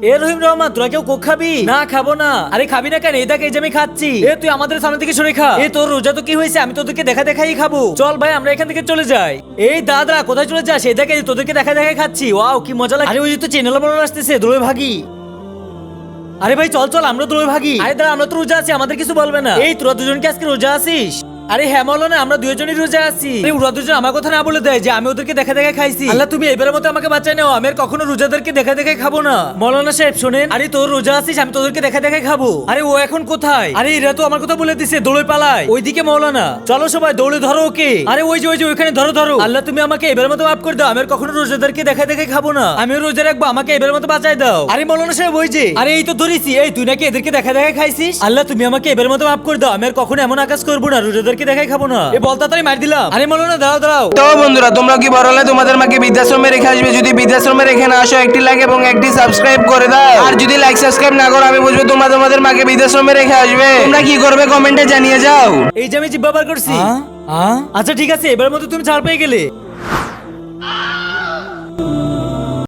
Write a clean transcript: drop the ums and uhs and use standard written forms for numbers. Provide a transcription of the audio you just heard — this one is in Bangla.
এ রহিম রহমান, তোরা কেউ কোক খাবি? না খাবো না। আরে খাবি না কেন? এই দেখ, এই যে আমি খাচ্ছি। এ তুই আমাদের সামনে থেকে সরে খা। এ তোর রোজা তো কি হয়েছে? আমি তোদেরকে দেখা দেখাই খাবো। চল ভাই, আমরা এখান থেকে চলে যাই। এই দাদা, কোথায় চলে যাস? এই দেখ, এই তোদেরকে দেখা দেখাই খাচ্ছি। ওয়াও, কি মজা লাগে। আরে ওই যে তো চ্যানেল বড় আসতেছে, দোলে ভাগি। আরে ভাই চল চল, আমরা দোলে ভাগি। আরে দাঁড়া, আমরা তো রোজা আছি, আমাদের কিছু বলবে না। এই তোরা দুজন কি আজকে রোজা আছিস? আরে হ্যাঁ বলো না, আমরা দুজনই রোজা আছি। ওরা দুজন আমার কথা না বলে দেয় যে আমি ওদেরকে দেখা দেখা খাইছি। আল্লাহ, তুমি এবারের মতো আমাকে বাঁচাই নাও। আমি আর কখনো রোজাদারকে দেখা দেখা খাবো না। মৌলানা সাহেব শোনেন, আরে তোর রোজা আছিস, আমি তোদেরকে দেখা দেখা খাবো। আরে ও এখন কোথায়? আরে এরা তো আমার কথা বলে দিছে, দৌড়ে পালায় ওইদিকে। মৌলানা চলো সবাই দৌড়ে ধরো ওকে। আরে ওই যে ওইখানে ধরো ধরো। আল্লাহ, তুমি আমাকে এবারের মতো মাফ করে দাও। আমি আর কখনো রোজাদারকে দেখা দেখা খাবো না। আমিও রোজা রাখবো, আমাকে এবারের মতো বাঁচাই দাও। আরে মৌলানা সাহেব ওই যে, আরে এই তো ধরেছি। এই তুই নাকি এদেরকে দেখা দেখা খাইছিস? আল্লাহ, তুমি আমাকে এবারের মতো মাফ করে দাও। আমি আর কখনো এমন আকাশ করবো না, রোজাদারকে দেখাই খাবো না। এ বলতা তাই মার দিলাম। আরে মৌলানা দাঁড়াও দাঁড়াও। তো বন্ধুরা, তোমরা কি বড় হলে তোমাদের মাকে বৃদ্ধাশ্রমে রেখে আসবে? যদি বৃদ্ধাশ্রমে রেখে না আসো, একটি লাইক এবং একটি সাবস্ক্রাইব করে দাও। আর যদি লাইক সাবস্ক্রাইব না করো, আমি বুঝবো তোমরা তোমাদের মাকে বৃদ্ধাশ্রমে রেখে আসবে। তোমরা কি করবে কমেন্টে জানিয়ে যাও। এই যে আমি জিব্বা বার করছি। আচ্ছা ঠিক আছে, এবার মতো তুমি ছাড় পেয়ে গেলে।